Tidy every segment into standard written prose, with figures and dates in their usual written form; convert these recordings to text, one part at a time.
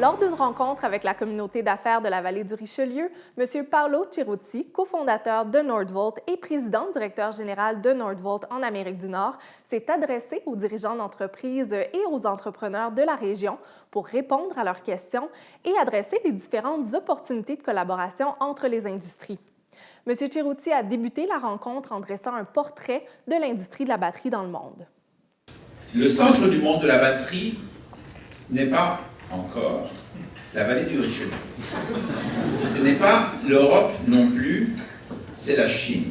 Lors d'une rencontre avec la communauté d'affaires de la vallée du Richelieu, M. Paolo Cerutti, cofondateur de Nordvolt et président-directeur général de Nordvolt en Amérique du Nord, s'est adressé aux dirigeants d'entreprises et aux entrepreneurs de la région pour répondre à leurs questions et adresser les différentes opportunités de collaboration entre les industries. M. Cerutti a débuté la rencontre en dressant un portrait de l'industrie de la batterie dans le monde. Le centre du monde de la batterie n'est pas encore la vallée du Richelieu. Ce n'est pas l'Europe non plus, c'est la Chine.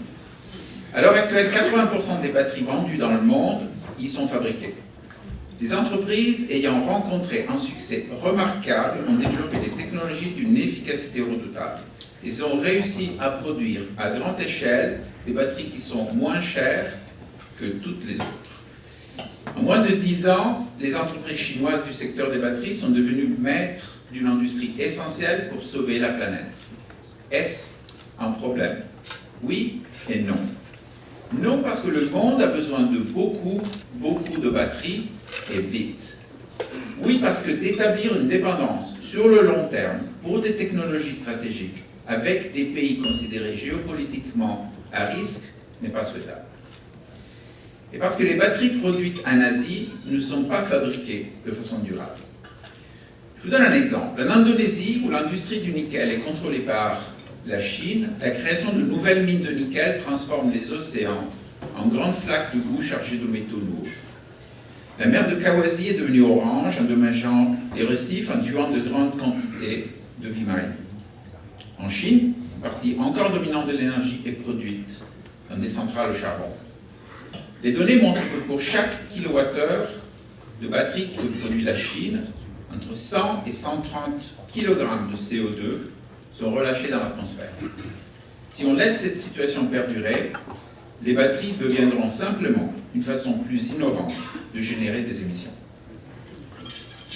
À l'heure actuelle, 80% des batteries vendues dans le monde y sont fabriquées. Les entreprises ayant rencontré un succès remarquable ont développé des technologies d'une efficacité redoutable. Ils ont réussi à produire à grande échelle des batteries qui sont moins chères que toutes les autres. En moins de 10 ans, les entreprises chinoises du secteur des batteries sont devenues maîtres d'une industrie essentielle pour sauver la planète. Est-ce un problème? Oui et non. Non, parce que le monde a besoin de beaucoup de batteries et vite. Oui, parce que d'établir une dépendance sur le long terme pour des technologies stratégiques avec des pays considérés géopolitiquement à risque n'est pas souhaitable. Et parce que les batteries produites en Asie ne sont pas fabriquées de façon durable. Je vous donne un exemple. En Indonésie, où l'industrie du nickel est contrôlée par la Chine, la création de nouvelles mines de nickel transforme les océans en grandes flaques de boue chargées de métaux lourds. La mer de Kawasi est devenue orange, endommageant les récifs en tuant de grandes quantités de vie marine. En Chine, une partie encore dominante de l'énergie est produite dans des centrales au charbon. Les données montrent que pour chaque kilowattheure de batterie que produit la Chine, entre 100 et 130 kg de CO2 sont relâchés dans l'atmosphère. Si on laisse cette situation perdurer, les batteries deviendront simplement une façon plus innovante de générer des émissions.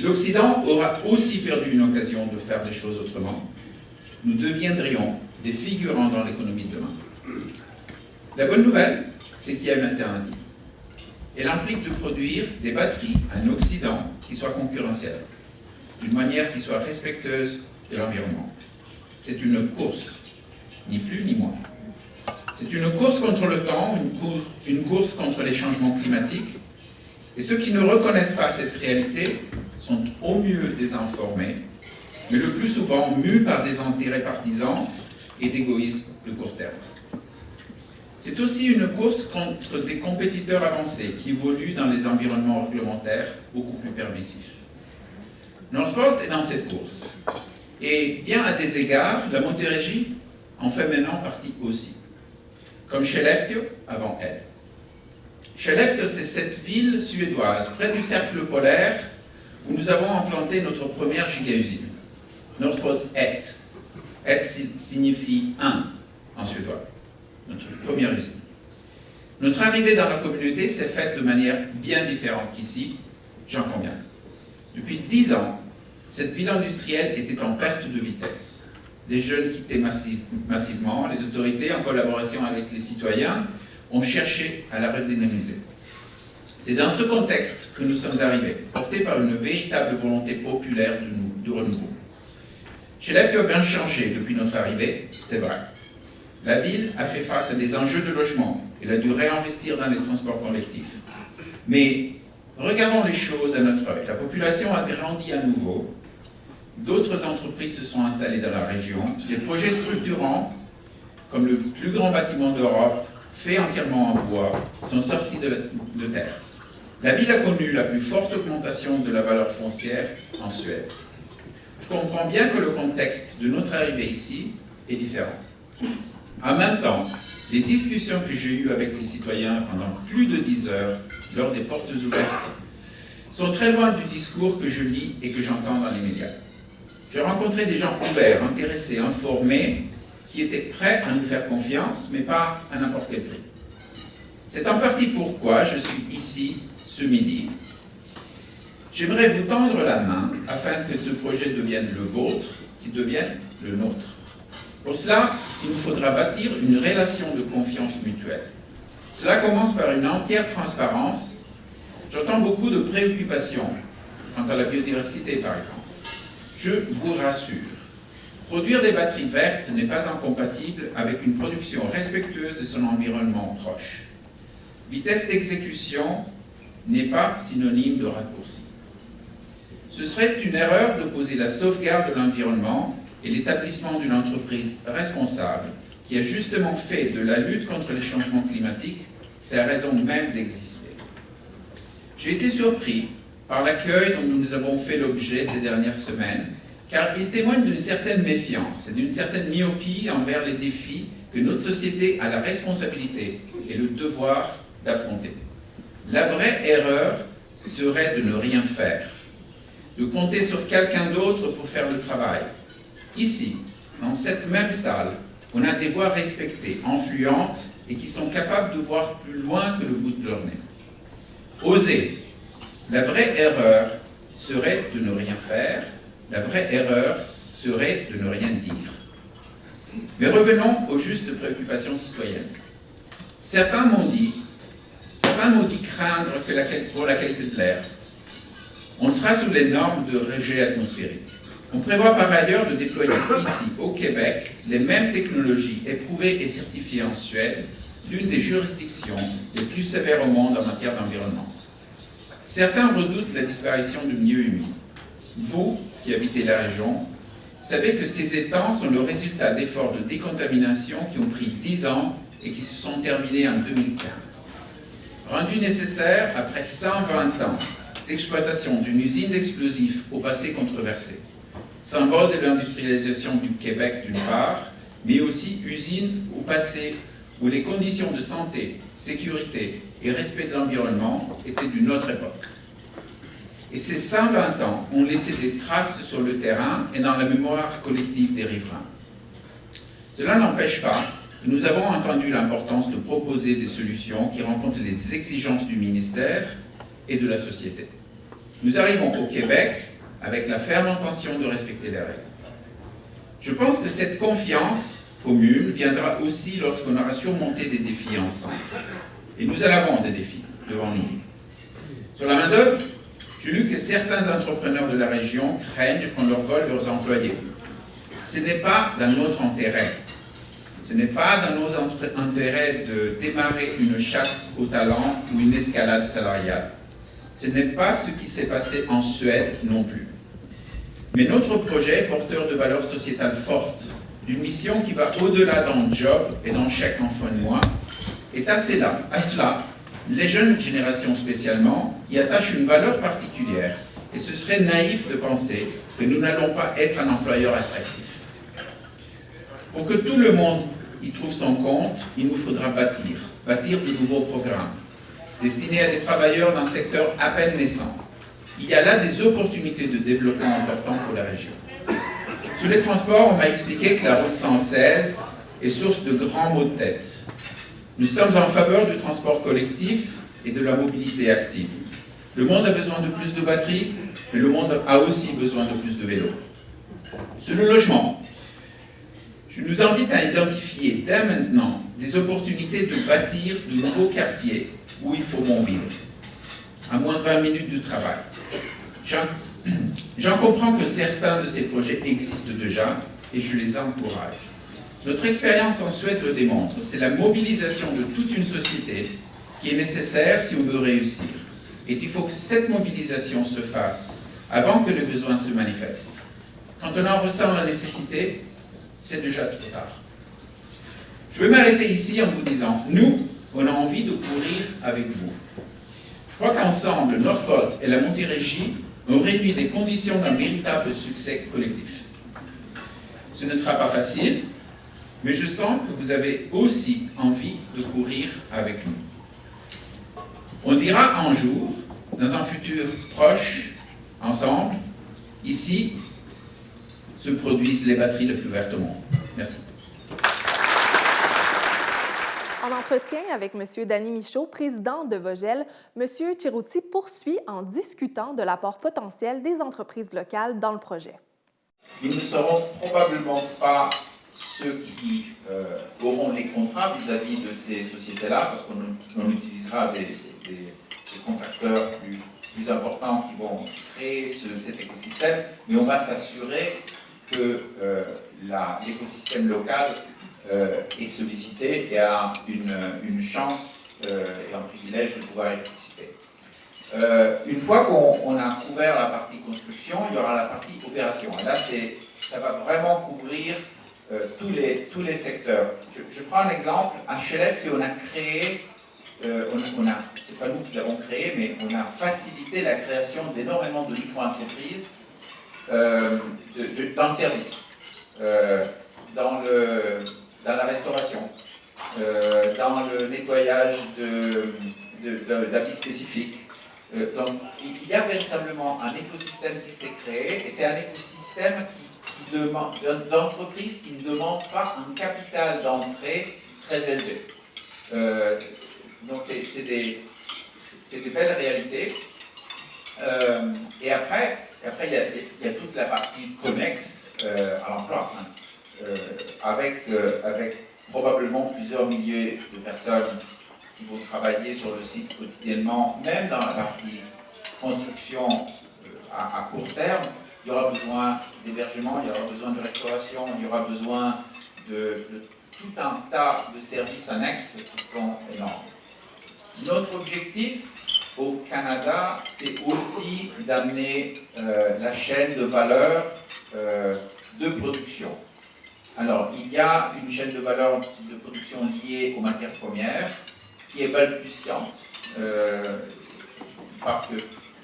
L'Occident aura aussi perdu une occasion de faire des choses autrement. Nous deviendrions des figurants dans l'économie de demain. La bonne nouvelle, c'est qu'il y a une alternative. Elle implique de produire des batteries en Occident qui soient concurrentielles, d'une manière qui soit respectueuse de l'environnement. C'est une course, ni plus ni moins. C'est une course contre le temps, une course contre les changements climatiques. Et ceux qui ne reconnaissent pas cette réalité sont au mieux désinformés, mais le plus souvent mus par des intérêts partisans et d'égoïsme de court terme. C'est aussi une course contre des compétiteurs avancés qui évoluent dans les environnements réglementaires beaucoup plus permissifs. Nordvolt est dans cette course. Et bien à des égards, la Montérégie en fait maintenant partie aussi. Comme Skellefteå avant elle. Skellefteå, c'est cette ville suédoise, près du cercle polaire, où nous avons implanté notre première giga-usine. Nordvolt 1. 1 signifie 1 en suédois. Notre première usine. Notre arrivée dans la communauté s'est faite de manière bien différente qu'ici, j'en conviens. Depuis 10 ans, cette ville industrielle était en perte de vitesse. Les jeunes quittaient massivement, les autorités, en collaboration avec les citoyens, ont cherché à la redynamiser. C'est dans ce contexte que nous sommes arrivés, portés par une véritable volonté populaire de renouveau. Skellefteå a bien changé depuis notre arrivée, c'est vrai. La ville a fait face à des enjeux de logement. Elle a dû réinvestir dans les transports collectifs. Mais regardons les choses à notre œil. La population a grandi à nouveau. D'autres entreprises se sont installées dans la région. Des projets structurants, comme le plus grand bâtiment d'Europe, fait entièrement en bois, sont sortis de terre. La ville a connu la plus forte augmentation de la valeur foncière en Suède. Je comprends bien que le contexte de notre arrivée ici est différent. En même temps, les discussions que j'ai eues avec les citoyens pendant plus de 10 heures, lors des portes ouvertes, sont très loin du discours que je lis et que j'entends dans les médias. J'ai rencontré des gens ouverts, intéressés, informés, qui étaient prêts à nous faire confiance, mais pas à n'importe quel prix. C'est en partie pourquoi je suis ici ce midi. J'aimerais vous tendre la main afin que ce projet devienne le vôtre, qu'il devienne le nôtre. Pour cela, il nous faudra bâtir une relation de confiance mutuelle. Cela commence par une entière transparence. J'entends beaucoup de préoccupations quant à la biodiversité, par exemple. Je vous rassure, produire des batteries vertes n'est pas incompatible avec une production respectueuse de son environnement proche. Vitesse d'exécution n'est pas synonyme de raccourci. Ce serait une erreur d'opposer la sauvegarde de l'environnement et l'établissement d'une entreprise responsable qui a justement fait de la lutte contre les changements climatiques sa raison même d'exister. J'ai été surpris par l'accueil dont nous avons fait l'objet ces dernières semaines, car il témoigne d'une certaine méfiance et d'une certaine myopie envers les défis que notre société a la responsabilité et le devoir d'affronter. La vraie erreur serait de ne rien faire, de compter sur quelqu'un d'autre pour faire le travail. Ici, dans cette même salle, on a des voix respectées, influentes et qui sont capables de voir plus loin que le bout de leur nez. Oser. La vraie erreur serait de ne rien faire. La vraie erreur serait de ne rien dire. Mais revenons aux justes préoccupations citoyennes. Certains m'ont dit craindre pour la qualité de l'air. On sera sous les normes de rejet atmosphérique. On prévoit par ailleurs de déployer ici, au Québec, les mêmes technologies éprouvées et certifiées en Suède, l'une des juridictions les plus sévères au monde en matière d'environnement. Certains redoutent la disparition du milieu humide. Vous, qui habitez la région, savez que ces étangs sont le résultat d'efforts de décontamination qui ont pris 10 ans et qui se sont terminés en 2015. Rendus nécessaires après 120 ans d'exploitation d'une usine d'explosifs au passé controversé, symbole de l'industrialisation du Québec d'une part, mais aussi usine au passé où les conditions de santé, sécurité et respect de l'environnement étaient d'une autre époque. Et ces 120 ans ont laissé des traces sur le terrain et dans la mémoire collective des riverains. Cela n'empêche pas que nous avons entendu l'importance de proposer des solutions qui rencontrent les exigences du ministère et de la société. Nous arrivons au Québec avec la ferme intention de respecter les règles. Je pense que cette confiance commune viendra aussi lorsqu'on aura surmonté des défis ensemble. Et nous en avons des défis devant nous. Sur la main-d'œuvre, j'ai lu que certains entrepreneurs de la région craignent qu'on leur vole leurs employés. Ce n'est pas dans notre intérêt. Ce n'est pas dans nos intérêts de démarrer une chasse au talent ou une escalade salariale. Ce n'est pas ce qui s'est passé en Suède non plus. Mais notre projet, porteur de valeurs sociétales fortes, d'une mission qui va au-delà d'un job et dans chaque enfant de moi, est assez là. À cela, les jeunes générations spécialement y attachent une valeur particulière et ce serait naïf de penser que nous n'allons pas être un employeur attractif. Pour que tout le monde y trouve son compte, il nous faudra bâtir de nouveaux programmes destinés à des travailleurs d'un secteur à peine naissant. Il y a là des opportunités de développement importantes pour la région. Sur les transports, on m'a expliqué que la route 116 est source de grands maux de tête. Nous sommes en faveur du transport collectif et de la mobilité active. Le monde a besoin de plus de batteries, mais le monde a aussi besoin de plus de vélos. Sur le logement, je nous invite à identifier dès maintenant des opportunités de bâtir de nouveaux quartiers où il faut bon vivre, à moins de 20 minutes de travail. J'en comprends que certains de ces projets existent déjà et je les encourage. Notre expérience en Suède le démontre, c'est la mobilisation de toute une société qui est nécessaire si on veut réussir. Et il faut que cette mobilisation se fasse avant que le besoin se manifeste. Quand on en ressent la nécessité, c'est déjà trop tard. Je vais m'arrêter ici en vous disant, nous, on a envie de courir avec vous. Je crois qu'ensemble, Northvolt et la Montérégie ont réuni les conditions d'un véritable succès collectif. Ce ne sera pas facile, mais je sens que vous avez aussi envie de courir avec nous. On dira un jour, dans un futur proche, ensemble, ici, se produisent les batteries les plus vertes au monde. Merci. En entretien avec M. Danny Michaud, président de Vogel, M. Cerutti poursuit en discutant de l'apport potentiel des entreprises locales dans le projet. Ils ne seront probablement pas ceux qui auront les contrats vis-à-vis de ces sociétés-là, parce qu'on utilisera des contracteurs plus plus importants qui vont créer cet écosystème, mais on va s'assurer que l'écosystème local est sollicité et a une chance et un privilège de pouvoir y participer. Une fois qu'on a couvert la partie construction, il y aura la partie opération. Et là, ça va vraiment couvrir tous les secteurs. Je prends un exemple, à Chelef, on a créé, c'est pas nous qui l'avons créé, mais on a facilité la création d'énormément de micro-entreprises dans le service, dans la restauration, dans le nettoyage d'habits spécifiques. Donc, il y a véritablement un écosystème qui s'est créé, et c'est un écosystème d'entreprises qui ne demandent pas un capital d'entrée très élevé. Donc, c'est des belles réalités. Et après, il y a toute la partie connexe à l'emploi, avec probablement plusieurs milliers de personnes qui vont travailler sur le site quotidiennement, même dans la partie construction à court terme. Il y aura besoin d'hébergement, il y aura besoin de restauration, il y aura besoin de tout un tas de services annexes qui sont énormes. Notre objectif au Canada, c'est aussi d'amener la chaîne de valeur de production. Alors, il y a une chaîne de valeur de production liée aux matières premières, qui est balbutiante, parce que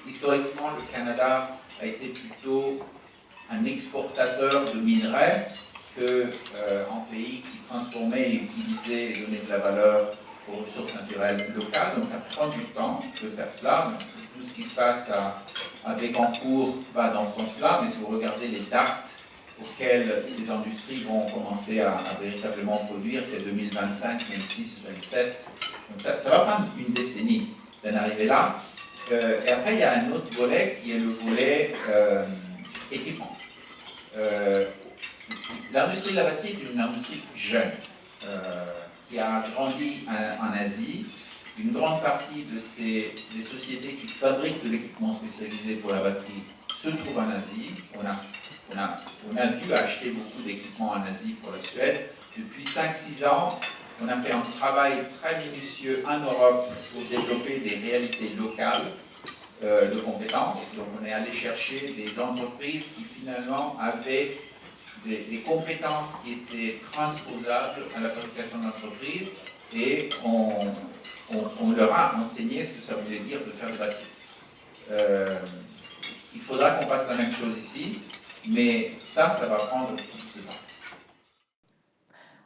historiquement, le Canada a été plutôt un exportateur de minerais qu'un pays qui transformait et utilisait et donnait de la valeur aux ressources naturelles locales. Donc ça prend du temps de faire cela. Tout ce qui se passe à Bécancour va dans ce sens-là, mais si vous regardez les dates auxquelles ces industries vont commencer à véritablement produire, c'est 2025, 2026, 2027. Donc ça va prendre une décennie d'en arriver là. Et après, il y a un autre volet qui est le volet équipement. L'industrie de la batterie est une industrie jeune, qui a grandi en Asie. Une grande partie des sociétés qui fabriquent de l'équipement spécialisé pour la batterie se trouvent en Asie. On a dû acheter beaucoup d'équipements en Asie pour la Suède. Depuis 5-6 ans, on a fait un travail très minutieux en Europe pour développer des réalités locales de compétences. Donc on est allé chercher des entreprises qui finalement avaient des compétences qui étaient transposables à la fabrication d'entreprise, et on leur a enseigné ce que ça voulait dire de faire des batteries. Il faudra qu'on fasse la même chose ici, mais ça va prendre plus de temps.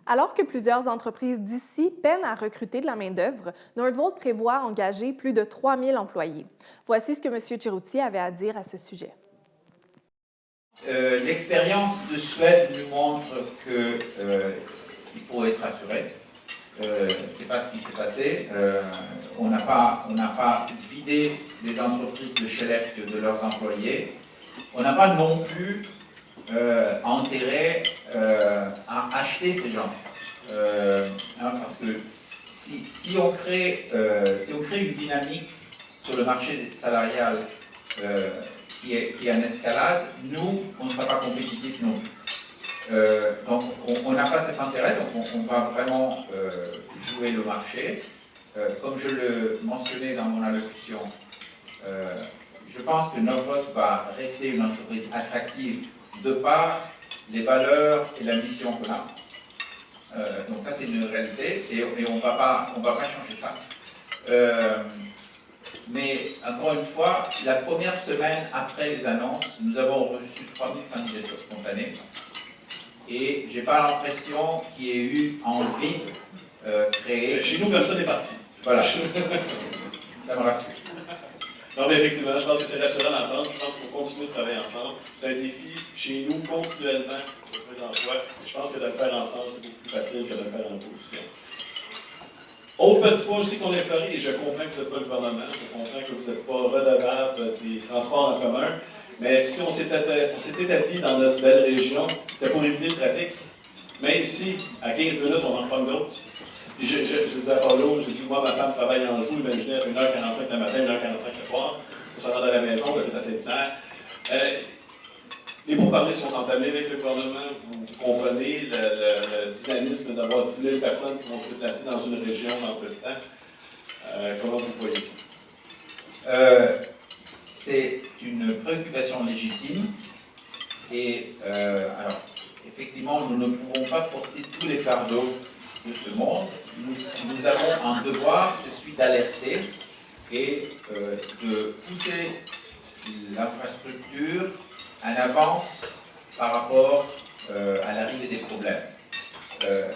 Alors que plusieurs entreprises d'ici peinent à recruter de la main-d'œuvre, Nordvolt prévoit engager plus de 3 000 employés. Voici ce que M. Cerutti avait à dire à ce sujet. L'expérience de Suède nous montre qu'il faut être rassuré. C'est pas ce qui s'est passé. On n'a pas vidé les entreprises de Chelef de leurs employés. On n'a pas non plus intérêt à acheter ces gens. Parce que si on crée une dynamique sur le marché salarial qui est en escalade, nous, on ne sera pas compétitifs non plus. Donc, on n'a pas cet intérêt, donc on va vraiment jouer le marché. Comme je le mentionnais dans mon allocution, je pense que Nordvolt va rester une entreprise attractive de par les valeurs et la mission qu'on a. Donc ça, c'est une réalité, et on va pas changer ça. Mais encore une fois, la première semaine après les annonces, nous avons reçu 3000 candidatures spontanées, et j'ai pas l'impression qu'il y ait eu envie créée. Chez nous, personne n'est parti. Voilà. Ça me rassure. Non, mais effectivement, je pense que c'est rassurant d'entendre. Je pense qu'il faut continuer de travailler ensemble. C'est un défi chez nous continuellement de trouver d'emploi. Je pense que de le faire ensemble, c'est beaucoup plus facile que de le faire en opposition. Autre petit point aussi qu'on a effleuré, et je comprends que vous n'êtes pas le gouvernement, je comprends que vous n'êtes pas redevable des transports en commun, mais si on s'est établi dans notre belle région, c'était pour éviter le trafic. Même ici, à 15 minutes, on en prend d'autres. Puis je dis à Paulo, j'ai dit, moi, ma femme travaille en Anjou, imaginez à 1h45 le matin, 1h45 le soir. pour se rendre à la maison, d'être à Saint-Hilaire. Les pourparlers sont entamés avec le gouvernement. Vous comprenez le dynamisme d'avoir 10 000 personnes qui vont se déplacer dans une région dans peu de temps. Comment vous voyez ça? C'est une préoccupation légitime. Et alors, effectivement, nous ne pouvons pas porter tous les fardeaux de ce monde. Nous avons un devoir, c'est celui d'alerter et de pousser l'infrastructure en avance par rapport à l'arrivée des problèmes.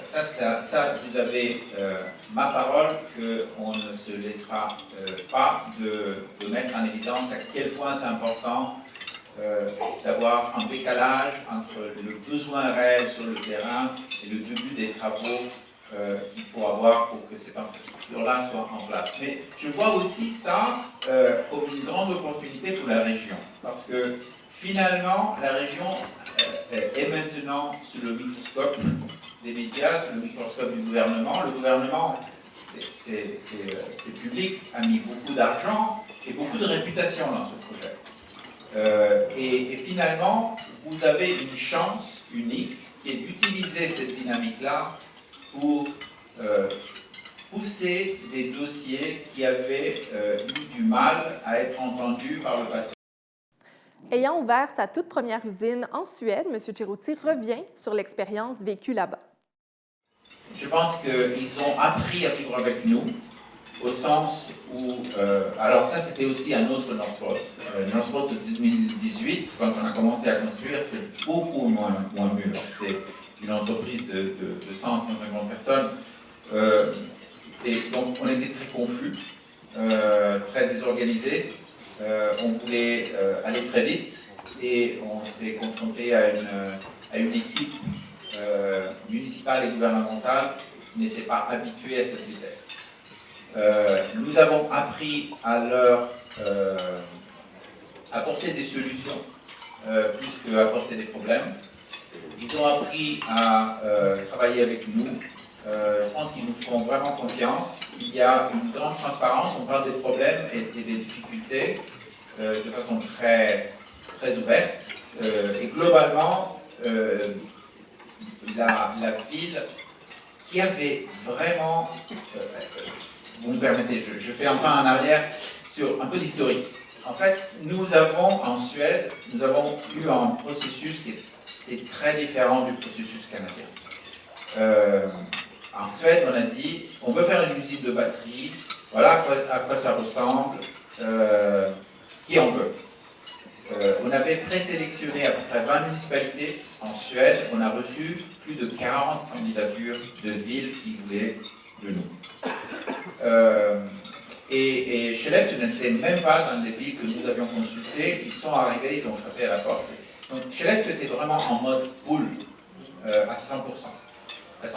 Ça, vous avez ma parole qu'on ne se laissera pas de mettre en évidence à quel point c'est important d'avoir un décalage entre le besoin réel sur le terrain et le début des travaux qu'il faut avoir pour que cette infrastructure-là soit en place. Mais je vois aussi ça comme une grande opportunité pour la région, parce que finalement, la région est maintenant sous le microscope des médias, sous le microscope du gouvernement. Le gouvernement, c'est public, a mis beaucoup d'argent et beaucoup de réputation dans ce projet. Et finalement, vous avez une chance unique qui est d'utiliser cette dynamique-là pour pousser des dossiers qui avaient eu du mal à être entendus par le passé. Ayant ouvert sa toute première usine en Suède, M. Cerutti revient sur l'expérience vécue là-bas. Je pense qu'ils ont appris à vivre avec nous, au sens où... alors ça, c'était aussi un autre Northvolt. Northvolt de 2018, quand on a commencé à construire, c'était beaucoup moins mûr. C'était une entreprise de 100, 150 personnes. Et donc, on était très confus, très désorganisés. On voulait aller très vite et on s'est confronté à une équipe municipale et gouvernementale qui n'était pas habituée à cette vitesse. Nous avons appris à leur apporter des solutions plus qu'apporter des problèmes. Ils ont appris à travailler avec nous. Je pense qu'ils nous font vraiment confiance. Il y a une grande transparence, on parle des problèmes et des difficultés de façon très, très ouverte. Et globalement, la ville qui avait vraiment... vous me permettez, je fais un pas en arrière sur un peu d'historique. En fait, nous avons en Suède, nous avons eu un processus qui est très différent du processus canadien. En Suède, on a dit, on veut faire une usine de batterie, voilà à quoi ça ressemble, qui on veut. On avait présélectionné à peu près 20 municipalités en Suède, on a reçu plus de 40 candidatures de villes qui voulaient de nous. Et Skellefteå n'était même pas dans les villes que nous avions consultées, ils sont arrivés, ils ont frappé à la porte. Donc Skellefteå était vraiment en mode pool à 100%. À 100%.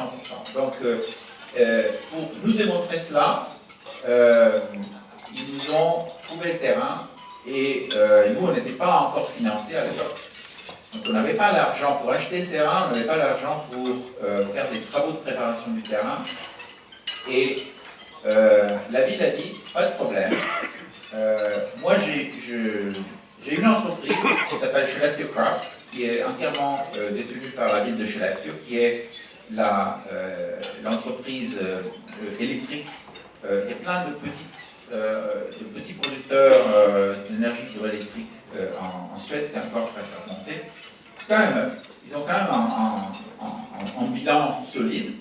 Donc, pour nous démontrer cela, ils nous ont trouvé le terrain et nous, on n'était pas encore financés à l'époque. Donc, on n'avait pas l'argent pour acheter le terrain, on n'avait pas l'argent pour faire des travaux de préparation du terrain. Et la ville a dit, pas de problème. Moi, j'ai une entreprise qui s'appelle Skellefteå Kraft, qui est entièrement détenue par la ville de Skellefteå, qui est l'entreprise électrique. Il y a plein de petits producteurs d'énergie hydroélectrique en Suède, c'est encore très remonté. Ils ont quand même un bilan solide.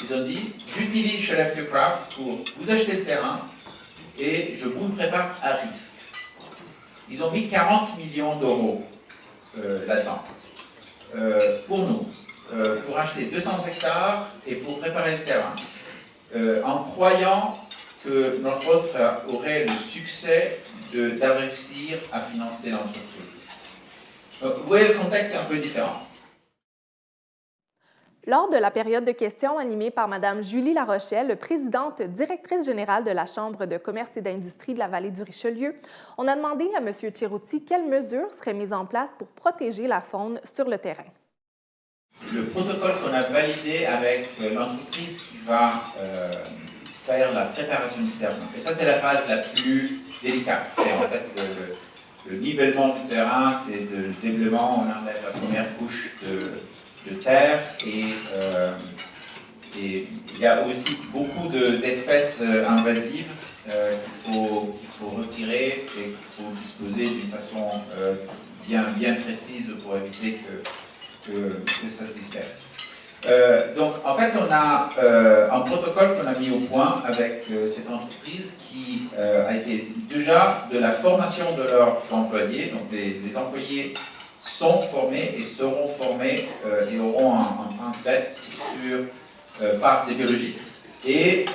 Ils ont dit, j'utilise Skellefteå Kraft pour vous acheter le terrain et je vous le prépare à risque. Ils ont mis 40 millions d'euros là-dedans pour nous. Pour acheter 200 hectares et pour préparer le terrain, en croyant que Northvolt aurait le succès de réussir à financer l'entreprise. Vous voyez, le contexte est un peu différent. Lors de la période de questions animée par Mme Julie Larochelle, présidente directrice générale de la Chambre de commerce et d'industrie de la vallée du Richelieu, on a demandé à M. Cerutti quelles mesures seraient mises en place pour protéger la faune sur le terrain. Le protocole qu'on a validé avec l'entreprise qui va faire la préparation du terrain. Et ça, c'est la phase la plus délicate. C'est en fait le nivellement du terrain, c'est le déblaiement, on enlève la première couche de terre et il y a aussi beaucoup d'espèces invasives qu'il faut retirer et qu'il faut disposer d'une façon bien précise pour éviter que ça se disperse. Donc, en fait, on a un protocole qu'on a mis au point avec cette entreprise qui a été déjà de la formation de leurs employés. Donc, les employés sont formés et seront formés et auront un SBET par des biologistes. Et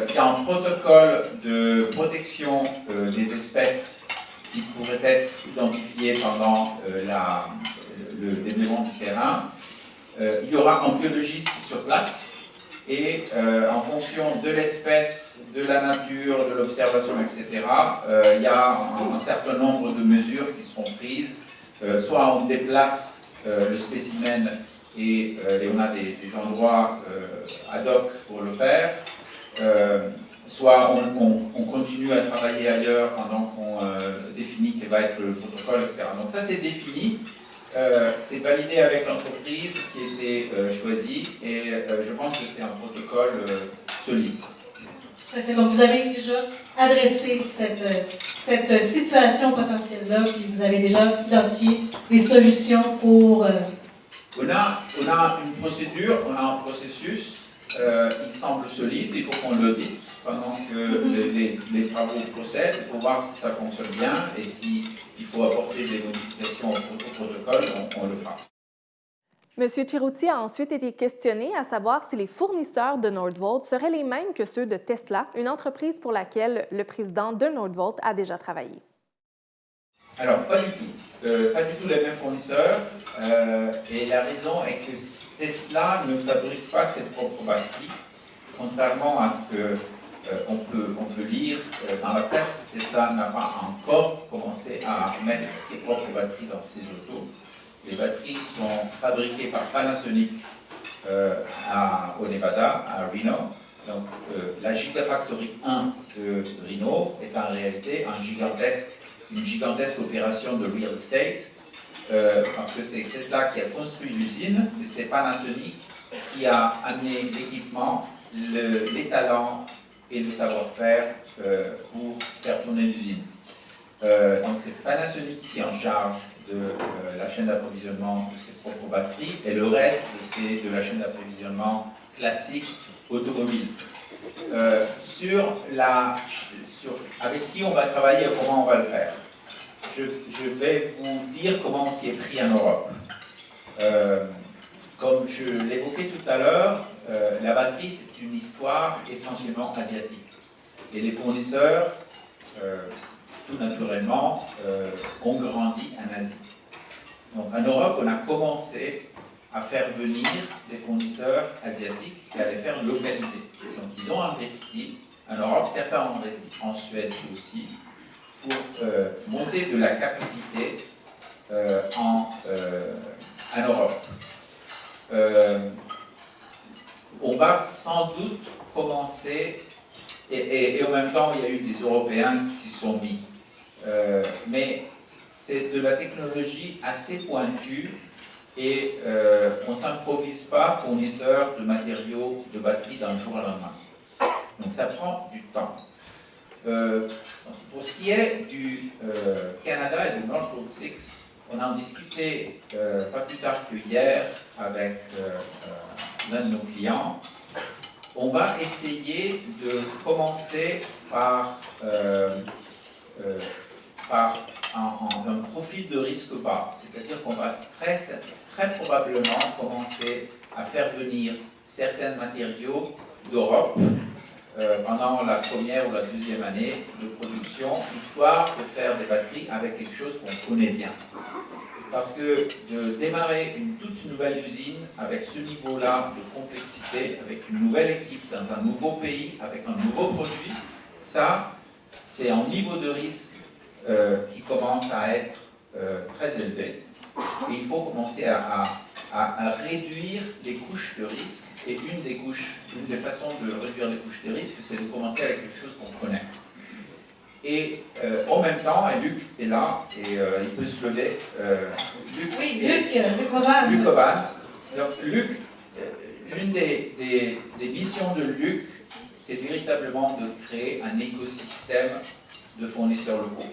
il y a un protocole de protection des espèces qui pourraient être identifiées pendant le déblaiement du terrain. Il y aura un biologiste sur place et en fonction de l'espèce, de la nature, de l'observation, etc., il y a un certain nombre de mesures qui seront prises. Soit on déplace le spécimen et on a des endroits ad hoc pour le faire, soit on continue à travailler ailleurs pendant qu'on définit quel va être le protocole, etc. Donc ça c'est défini. C'est validé avec l'entreprise qui a été choisie et je pense que c'est un protocole solide. Donc vous avez déjà adressé cette situation potentielle-là, puis vous avez déjà identifié des solutions pour... On a une procédure, on a un processus, il semble solide, il faut qu'on l'audite pendant que les travaux procèdent pour voir si ça fonctionne bien et s'il faut apporter des modifications au protocole, on le fera. M. Cerutti a ensuite été questionné à savoir si les fournisseurs de Nordvolt seraient les mêmes que ceux de Tesla, une entreprise pour laquelle le président de Nordvolt a déjà travaillé. Alors, pas du tout. Pas du tout les mêmes fournisseurs. Et la raison est que Tesla ne fabrique pas ses propres batteries, contrairement à ce qu'on peut lire dans la presse. Tesla n'a pas encore commencé à mettre ses propres batteries dans ses autos. Les batteries sont fabriquées par Panasonic au Nevada, à Reno. Donc, la Gigafactory 1 de Reno est en réalité une gigantesque opération de real estate, parce que c'est Tesla qui a construit l'usine, mais c'est Panasonic qui a amené l'équipement, les talents et le savoir-faire pour faire tourner l'usine. Donc c'est Panasonic qui est en charge de la chaîne d'approvisionnement de ses propres batteries, et le reste c'est de la chaîne d'approvisionnement classique automobile. Avec qui on va travailler et comment on va le faire. Je vais vous dire comment on s'y est pris en Europe. Comme je l'évoquais tout à l'heure, la batterie c'est une histoire essentiellement asiatique. Et les fournisseurs, tout naturellement, ont grandi en Asie. Donc en Europe, on a commencé à faire venir des fournisseurs asiatiques qui allaient faire localiser. Donc ils ont investi en Europe, certains ont investi en Suède aussi, pour monter de la capacité en Europe. On va sans doute commencer, et en même temps il y a eu des Européens qui s'y sont mis, mais c'est de la technologie assez pointue et on ne s'improvise pas fournisseur de matériaux de batterie d'un jour à lendemain. Donc ça prend du temps. Pour ce qui est du Canada et du Northvolt 6, on en discuté pas plus tard que hier avec l'un de nos clients. On va essayer de commencer par un profil de risque bas, c'est-à-dire qu'on va très probablement commencer à faire venir certains matériaux d'Europe pendant la première ou la deuxième année de production, histoire de faire des batteries avec quelque chose qu'on connaît bien. Parce que de démarrer une toute nouvelle usine avec ce niveau-là de complexité, avec une nouvelle équipe dans un nouveau pays, avec un nouveau produit, ça, c'est un niveau de risque qui commence à être très élevé. Et il faut commencer à à réduire les couches de risque. Et une des façons de réduire les couches de risque, c'est de commencer avec quelque chose qu'on connaît. Et en même temps, et Luc est là, et il peut se lever. Luc Oban. Luc Oban. Donc, Luc, l'une des missions de Luc, c'est véritablement de créer un écosystème de fournisseurs locaux.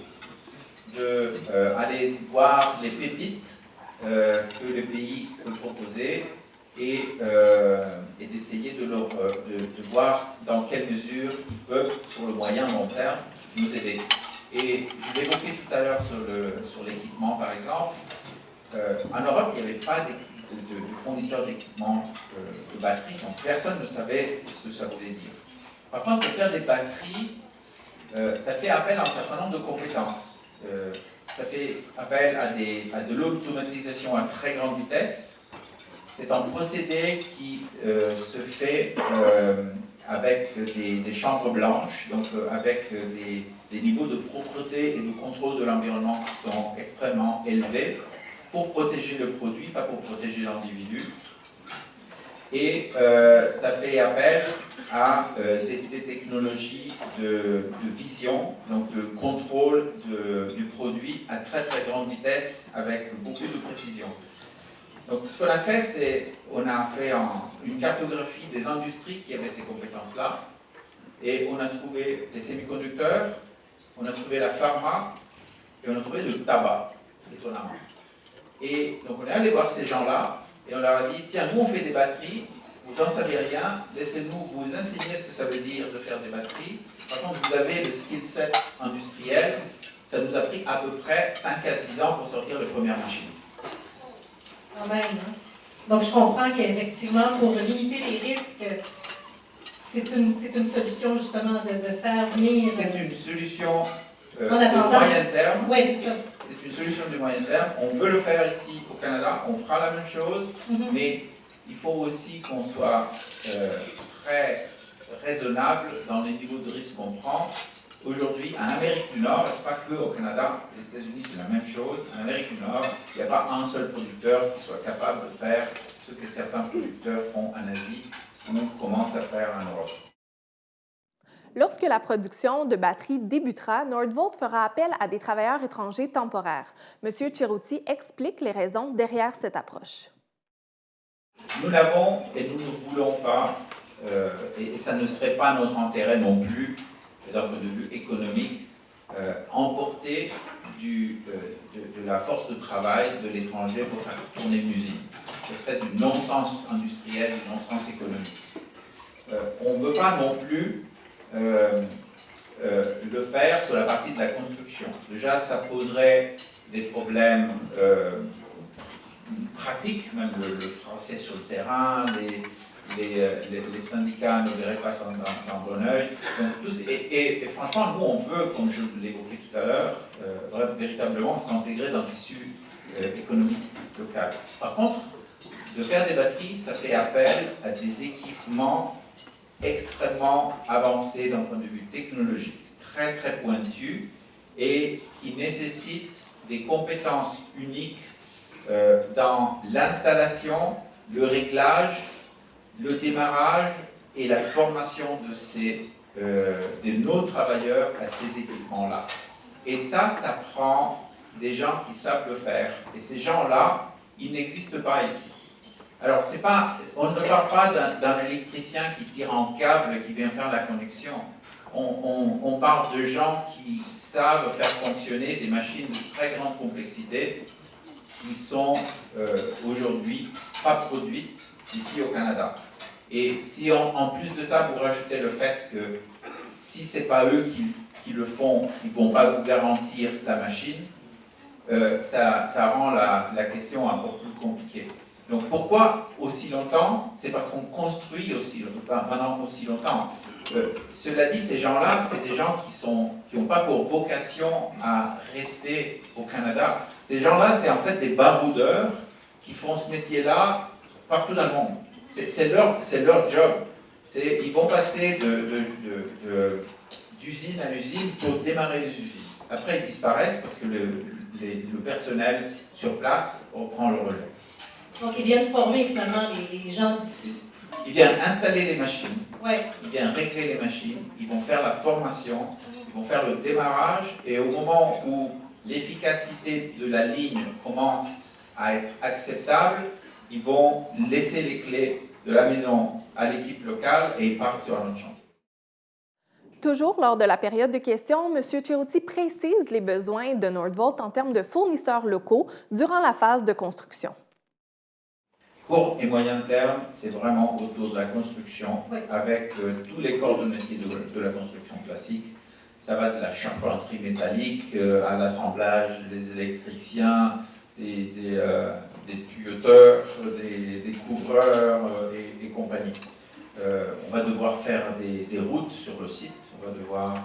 D'aller voir les pépites que le pays peut proposer et d'essayer de voir dans quelle mesure ils peuvent, sur le moyen long terme, nous aider. Et je l'évoquais tout à l'heure sur l'équipement, par exemple. En Europe, il n'y avait pas de fournisseurs d'équipement de batterie, donc personne ne savait ce que ça voulait dire. Par contre, pour faire des batteries, ça fait appel à un certain nombre de compétences. Ça fait appel à de l'automatisation à très grande vitesse. C'est un procédé qui se fait avec des chambres blanches, donc avec des niveaux de propreté et de contrôle de l'environnement qui sont extrêmement élevés pour protéger le produit, pas pour protéger l'individu. Et ça fait appel à des technologies de vision, donc de contrôle du produit à très très grande vitesse avec beaucoup de précision. Donc ce qu'on a fait, c'est on a fait une cartographie des industries qui avaient ces compétences-là, et on a trouvé les semi-conducteurs, on a trouvé la pharma, et on a trouvé le tabac, étonnamment. Et donc on est allé voir ces gens-là, et on leur a dit, tiens, nous on fait des batteries, vous n'en savez rien, laissez-nous vous enseigner ce que ça veut dire de faire des batteries. Par contre, vous avez le skill set industriel, ça nous a pris à peu près 5 à 6 ans pour sortir les premières machines. Quand même, hein? Donc je comprends qu'effectivement, pour limiter les risques, c'est une solution justement de faire venir... C'est une solution de attendant. moyen terme. Oui, c'est ça. C'est une solution de moyen terme. On veut le faire ici au Canada, on fera la même chose, mais il faut aussi qu'on soit très raisonnable dans les niveaux de risque qu'on prend. Aujourd'hui, en Amérique du Nord, c'est pas que au Canada, les États-Unis c'est la même chose. En Amérique du Nord, il n'y a pas un seul producteur qui soit capable de faire ce que certains producteurs font en Asie ou commencent à faire en Europe. Lorsque la production de batteries débutera, Nordvolt fera appel à des travailleurs étrangers temporaires. M. Cerutti explique les raisons derrière cette approche. Nous n'avons et nous ne voulons pas, et ça ne serait pas notre intérêt non plus, d'un point de vue économique, emporter de la force de travail de l'étranger pour faire tourner une usine. Ce serait du non-sens industriel, du non-sens économique. On ne veut pas non plus le faire sur la partie de la construction. Déjà, ça poserait des problèmes pratiques, même le français sur le terrain, les syndicats ne verraient pas ça d'un bon oeil. Et franchement, nous, on veut, comme je l'évoquais tout à l'heure, véritablement s'intégrer dans le tissu économique local. Par contre, de faire des batteries, ça fait appel à des équipements extrêmement avancés d'un point de vue technologique, très très pointus, et qui nécessitent des compétences uniques dans l'installation, le réglage, le démarrage et la formation de nos travailleurs à ces équipements-là. Et ça prend des gens qui savent le faire. Et ces gens-là, ils n'existent pas ici. Alors, on ne parle pas d'un électricien qui tire un câble et qui vient faire la connexion. On parle de gens qui savent faire fonctionner des machines de très grande complexité qui sont aujourd'hui pas produites ici au Canada. Et si en plus de ça, vous rajoutez le fait que si ce n'est pas eux qui le font, ils ne vont pas vous garantir la machine, ça rend la question un peu plus compliquée. Donc pourquoi aussi longtemps? C'est parce qu'on construit pendant aussi longtemps. Cela dit, ces gens-là, c'est des gens qui n'ont pas pour vocation à rester au Canada. Ces gens-là, c'est en fait des baroudeurs qui font ce métier-là partout dans le monde. C'est leur job. Ils vont passer d'usine à usine pour démarrer les usines. Après, ils disparaissent parce que le personnel sur place reprend le relais. Donc, ils viennent former finalement les gens d'ici. Ils viennent installer les machines, Ouais. ils viennent régler les machines, ils vont faire la formation, ils vont faire le démarrage, et au moment où l'efficacité de la ligne commence à être acceptable, ils vont laisser les clés de la maison à l'équipe locale et ils partent sur un autre chantier. Toujours lors de la période de questions, M. Cerutti précise les besoins de Nordvolt en termes de fournisseurs locaux durant la phase de construction. Court et moyen terme, c'est vraiment autour de la construction, oui. avec tous les corps de métier de la construction classique. Ça va de la charpenterie métallique à l'assemblage, des électriciens, des tuyauteurs, des couvreurs et compagnie. On va devoir faire des routes sur le site, on va devoir...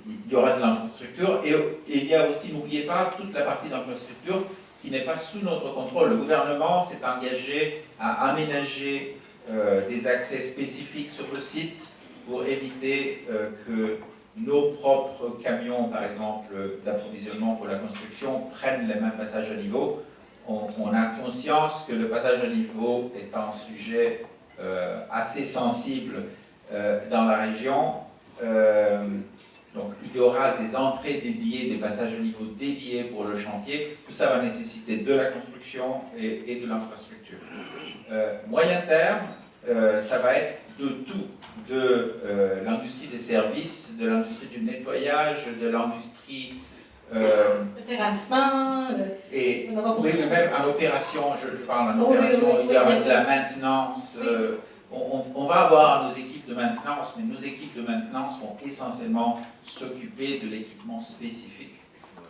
il y aura de l'infrastructure et il y a aussi, n'oubliez pas, toute la partie d'infrastructure qui n'est pas sous notre contrôle. Le gouvernement s'est engagé à aménager des accès spécifiques sur le site pour éviter que nos propres camions, par exemple, d'approvisionnement pour la construction, prennent les mêmes passages à niveau. On a conscience que le passage à niveau est un sujet assez sensible dans la région. Donc il y aura des entrées dédiées, des passages à niveau dédiés pour le chantier. Tout ça va nécessiter de la construction et de l'infrastructure. Moyen terme, ça va être de tout, de l'industrie des services, de l'industrie du nettoyage, de l'industrie... le terrassement... et oui, mais même en opération, je parle en opération, il y aura de la maintenance... On va avoir nos équipes de maintenance, mais nos équipes de maintenance vont essentiellement s'occuper de l'équipement spécifique.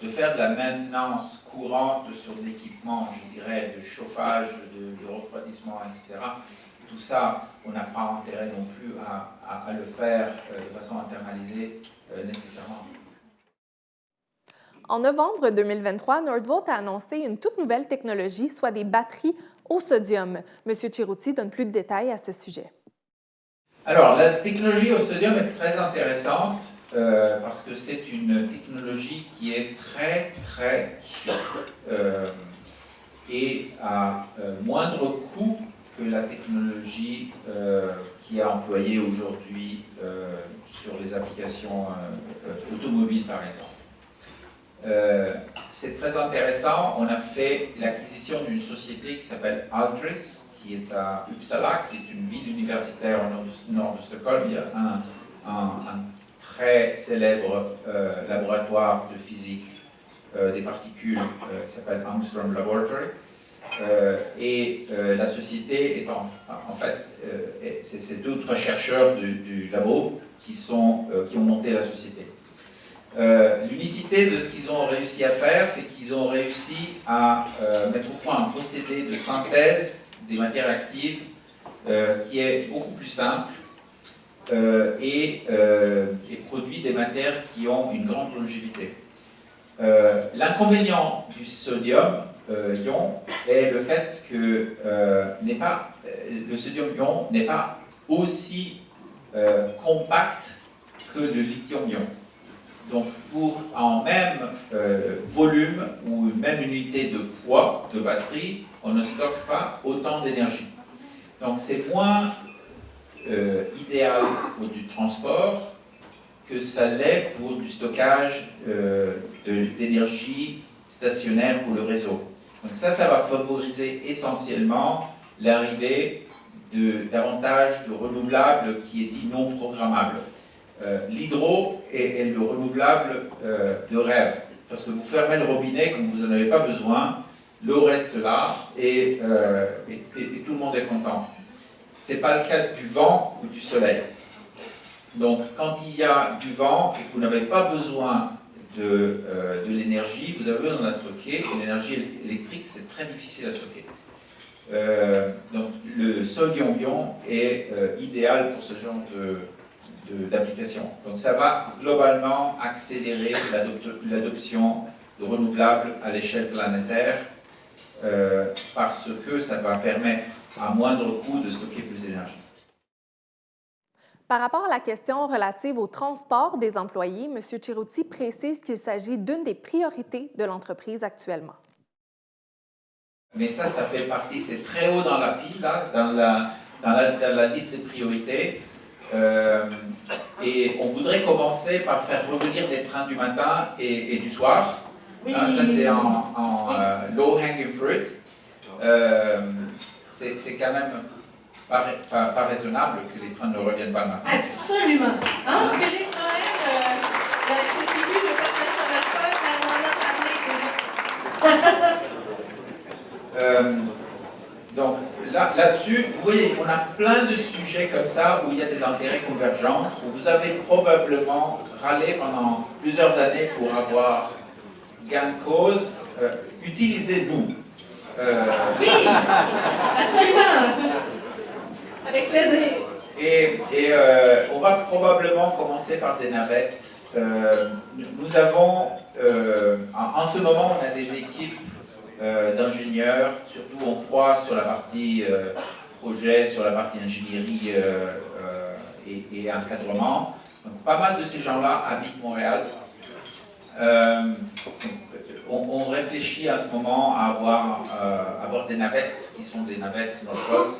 De faire de la maintenance courante sur l'équipement, je dirais, de chauffage, de refroidissement, etc. Tout ça, on n'a pas intérêt non plus à le faire de façon internalisée nécessairement. En novembre 2023, Nordvolt a annoncé une toute nouvelle technologie, soit des batteries au sodium. M. Cerutti donne plus de détails à ce sujet. Alors, la technologie au sodium est très intéressante parce que c'est une technologie qui est très, très sûre et à moindre coût que la technologie qui est employée aujourd'hui sur les applications automobiles, par exemple. C'est très intéressant. On a fait l'acquisition d'une société qui s'appelle Altris, qui est à Uppsala, qui est une ville universitaire au nord de Stockholm. Il y a un très célèbre laboratoire de physique des particules qui s'appelle Angstrom Laboratory. La société est en fait, c'est d'autres chercheurs du labo qui ont monté la société. L'unicité de ce qu'ils ont réussi à faire, c'est qu'ils ont réussi à mettre au point un procédé de synthèse des matières actives qui est beaucoup plus simple et produit des matières qui ont une grande longévité. L'inconvénient du sodium ion est le fait que le sodium ion n'est pas aussi compact que le lithium ion. Donc, pour en même volume ou même unité de poids de batterie, on ne stocke pas autant d'énergie. Donc, c'est moins idéal pour du transport que ça l'est pour du stockage d'énergie stationnaire pour le réseau. Donc, ça va favoriser essentiellement l'arrivée davantage de renouvelables qui est dit non programmables. L'hydro est le renouvelable de rêve, parce que vous fermez le robinet quand vous n'en avez pas besoin, l'eau reste là et tout le monde est content. Ce n'est pas le cas du vent ou du soleil. Donc quand il y a du vent et que vous n'avez pas besoin de l'énergie, vous avez besoin de la stocker, et l'énergie électrique c'est très difficile à stocker. Donc le sodium-ion est idéal pour ce genre d'application. Donc ça va globalement accélérer l'adoption de renouvelables à l'échelle planétaire parce que ça va permettre à moindre coût de stocker plus d'énergie. Par rapport à la question relative au transport des employés, M. Cerutti précise qu'il s'agit d'une des priorités de l'entreprise actuellement. Mais ça fait partie, c'est très haut dans la pile, là, dans la liste des priorités. Et on voudrait commencer par faire revenir des trains du matin et du soir. Oui. Ça, c'est en low-hanging fruit. C'est quand même pas raisonnable que les trains ne reviennent pas le matin. Absolument. Hein, Philippe Noël, la CCU ne peut pas mettre sur la feuille, mais on en a parlé déjà. Donc là-dessus, vous voyez, on a plein de sujets comme ça où il y a des intérêts convergents, où vous avez probablement râlé pendant plusieurs années pour avoir gain de cause. Utilisez-nous. Oui, absolument. Avec plaisir. Et on va probablement commencer par des navettes. Nous avons, en ce moment, on a des équipes d'ingénieurs, surtout on croit sur la partie projet, sur la partie ingénierie et encadrement. Donc, pas mal de ces gens-là habitent Montréal. On réfléchit à ce moment à avoir des navettes qui sont des navettes Northvolt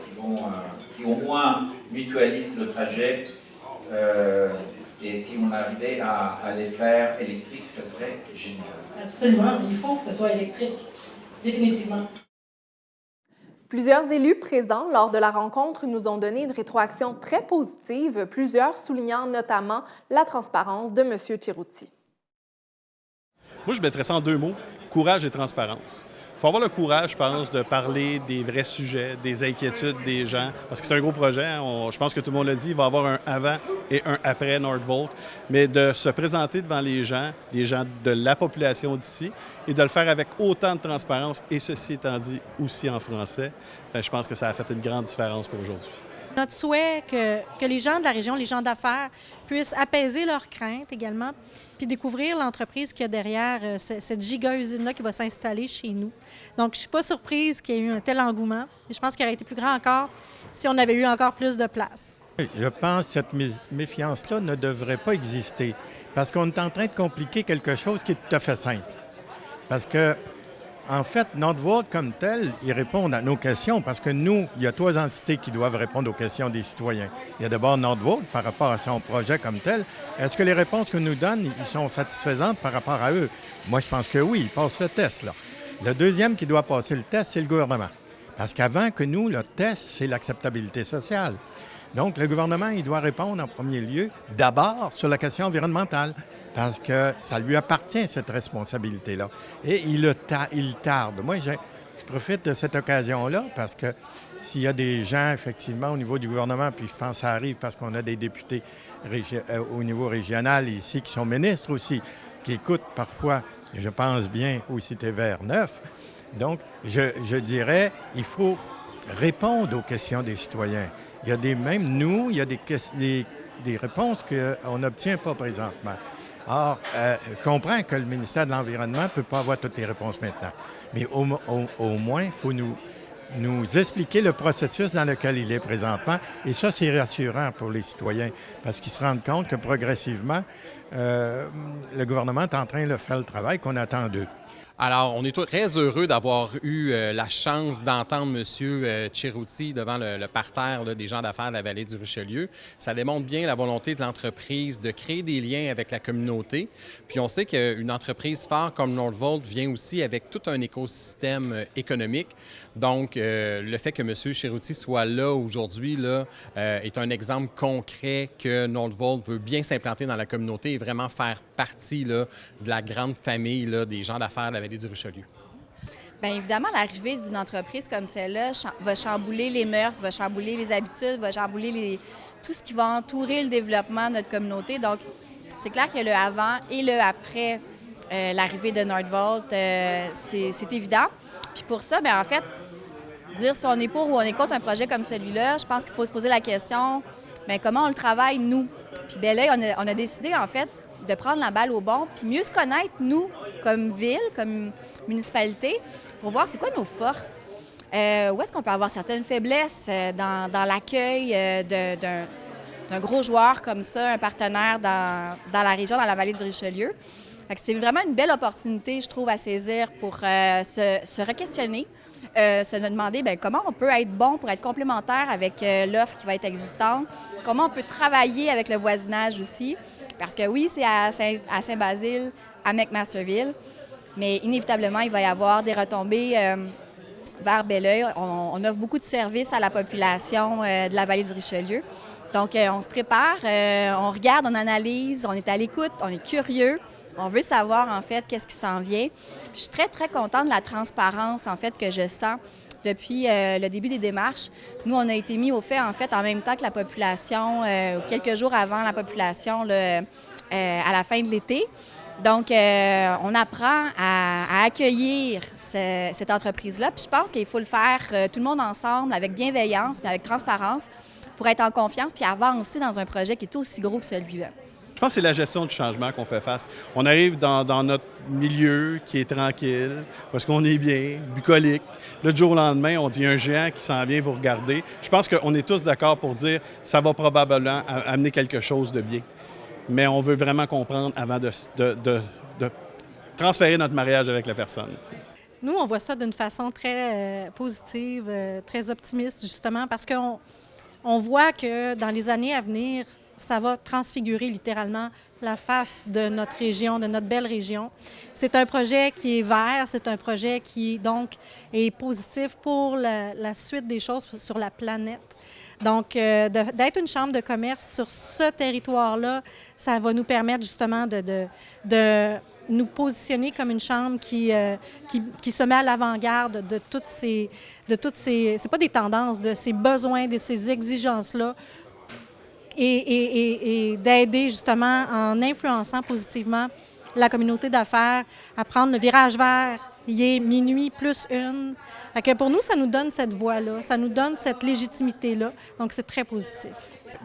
qui au moins mutualisent le trajet. Et si on arrivait à les faire électriques, ça serait génial. Absolument, il faut que ce soit électrique. Définitivement. Plusieurs élus présents lors de la rencontre nous ont donné une rétroaction très positive, plusieurs soulignant notamment la transparence de M. Cerruti. Moi, je mettrais ça en 2 mots, courage et transparence. Il faut avoir le courage, je pense, de parler des vrais sujets, des inquiétudes des gens, parce que c'est un gros projet. Hein. Je pense que tout le monde l'a dit, il va y avoir un avant et un après Northvolt, mais de se présenter devant les gens de la population d'ici, et de le faire avec autant de transparence, et ceci étant dit aussi en français, je pense que ça a fait une grande différence pour aujourd'hui. Notre souhait que les gens de la région, les gens d'affaires, puissent apaiser leurs craintes également, puis découvrir l'entreprise qu'il y a derrière cette giga-usine-là qui va s'installer chez nous. Donc, je ne suis pas surprise qu'il y ait eu un tel engouement. Et je pense qu'il aurait été plus grand encore si on avait eu encore plus de place. Je pense que cette méfiance-là ne devrait pas exister parce qu'on est en train de compliquer quelque chose qui est tout à fait simple. Parce que, en fait, Northvolt comme tel, ils répondent à nos questions parce que nous, il y a 3 entités qui doivent répondre aux questions des citoyens. Il y a d'abord Northvolt par rapport à son projet comme tel. Est-ce que les réponses que nous donnent, ils sont satisfaisantes par rapport à eux? Moi, je pense que oui, ils passent le test, là. Le deuxième qui doit passer le test, c'est le gouvernement. Parce qu'avant que nous, le test, c'est l'acceptabilité sociale. Donc, le gouvernement, il doit répondre en premier lieu, d'abord, sur la question environnementale. Parce que ça lui appartient, cette responsabilité-là. Et il tarde. Moi, je profite de cette occasion-là parce que s'il y a des gens, effectivement, au niveau du gouvernement, puis je pense que ça arrive parce qu'on a des députés au niveau régional ici qui sont ministres aussi, qui écoutent parfois, je pense bien, aussi TVA 9. Donc, je dirais, il faut répondre aux questions des citoyens. Il y a même nous, il y a des réponses qu'on n'obtient pas présentement. Or, je comprends que le ministère de l'Environnement ne peut pas avoir toutes les réponses maintenant. Mais au moins, il faut nous expliquer le processus dans lequel il est présentement. Et ça, c'est rassurant pour les citoyens parce qu'ils se rendent compte que progressivement, le gouvernement est en train de faire le travail qu'on attend d'eux. Alors, on est très heureux d'avoir eu la chance d'entendre M. Cerruti devant le parterre là, des gens d'affaires de la vallée du Richelieu. Ça démontre bien la volonté de l'entreprise de créer des liens avec la communauté. Puis on sait qu'une entreprise forte comme Northvolt vient aussi avec tout un écosystème économique. Donc, le fait que M. Cerruti soit là aujourd'hui là, est un exemple concret que Northvolt veut bien s'implanter dans la communauté et vraiment faire partie là, de la grande famille là, des gens d'affaires de la vallée du Richelieu. Bien évidemment, l'arrivée d'une entreprise comme celle-là va chambouler les mœurs, va chambouler les habitudes, va chambouler tout ce qui va entourer le développement de notre communauté. Donc, c'est clair que le avant et le après l'arrivée de Northvolt, c'est évident. Puis pour ça, bien en fait, dire si on est pour ou on est contre un projet comme celui-là, je pense qu'il faut se poser la question, bien comment on le travaille, nous? Puis bien là, on a décidé, en fait, de prendre la balle au bon, puis mieux se connaître, nous, comme ville, comme municipalité, pour voir c'est quoi nos forces. Où est-ce qu'on peut avoir certaines faiblesses dans l'accueil d'un gros joueur comme ça, un partenaire dans la région, dans la vallée du Richelieu. Fait que c'est vraiment une belle opportunité, je trouve, à saisir pour se re-questionner, se demander comment on peut être bon pour être complémentaire avec l'offre qui va être existante, comment on peut travailler avec le voisinage aussi, parce que oui, c'est à Saint-Basile, à McMasterville, mais inévitablement, il va y avoir des retombées vers Belleuil. On offre beaucoup de services à la population de la vallée du Richelieu. Donc, on se prépare, on regarde, on analyse, on est à l'écoute, on est curieux. On veut savoir, en fait, qu'est-ce qui s'en vient. Puis, je suis très, très contente de la transparence, en fait, que je sens depuis le début des démarches. Nous, on a été mis au fait, en fait, en même temps que la population, quelques jours avant la population, à la fin de l'été. Donc, on apprend à accueillir cette entreprise-là. Puis, je pense qu'il faut le faire tout le monde ensemble, avec bienveillance, puis avec transparence, pour être en confiance, puis avancer dans un projet qui est aussi gros que celui-là. Je pense que c'est la gestion du changement qu'on fait face. On arrive dans notre milieu qui est tranquille, parce qu'on est bien, bucolique. Le jour au lendemain, on dit un géant qui s'en vient vous regarder. Je pense qu'on est tous d'accord pour dire que ça va probablement amener quelque chose de bien. Mais on veut vraiment comprendre avant de transférer notre mariage avec la personne. T'sais. Nous, on voit ça d'une façon très positive, très optimiste, justement, parce qu'on voit que dans les années à venir, ça va transfigurer littéralement la face de notre région, de notre belle région. C'est un projet qui est vert, c'est un projet qui, donc, est positif pour la suite des choses sur la planète. Donc, d'être une chambre de commerce sur ce territoire-là, ça va nous permettre justement de nous positionner comme une chambre qui se met à l'avant-garde de toutes ces... c'est pas des tendances, de ces besoins, de ces exigences-là, et d'aider justement en influençant positivement la communauté d'affaires à prendre le virage vert. Il est minuit plus une. Fait que pour nous, ça nous donne cette voix-là, ça nous donne cette légitimité-là. Donc, c'est très positif.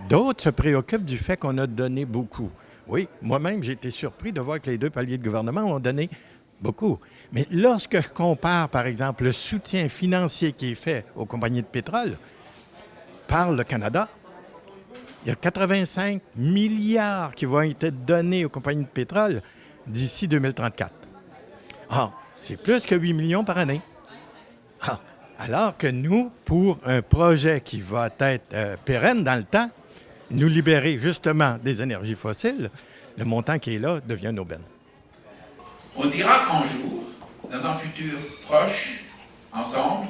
D'autres se préoccupent du fait qu'on a donné beaucoup. Oui, moi-même, j'ai été surpris de voir que les deux paliers de gouvernement ont donné beaucoup. Mais lorsque je compare, par exemple, le soutien financier qui est fait aux compagnies de pétrole par le Canada, il y a 85 milliards qui vont être donnés aux compagnies de pétrole d'ici 2034. Ah, c'est plus que 8 millions par année. Ah, alors que nous, pour un projet qui va être pérenne dans le temps, nous libérer justement des énergies fossiles, le montant qui est là devient une aubaine. On dira un jour, dans un futur proche, ensemble,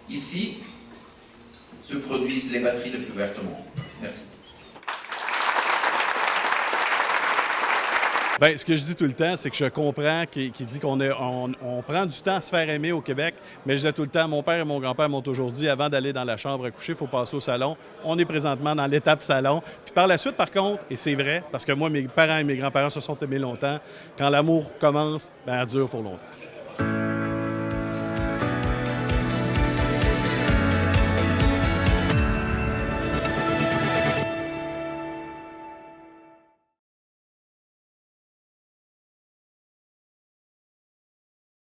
ici, se produisent les batteries les plus vertes au monde. Merci. Bien, ce que je dis tout le temps, c'est que je comprends qu'il dit qu'on prend du temps à se faire aimer au Québec, mais je disais tout le temps, mon père et mon grand-père m'ont toujours dit, avant d'aller dans la chambre à coucher, il faut passer au salon. On est présentement dans l'étape salon. Puis par la suite, par contre, et c'est vrai, parce que moi, mes parents et mes grands-parents se sont aimés longtemps, quand l'amour commence, bien, elle dure pour longtemps.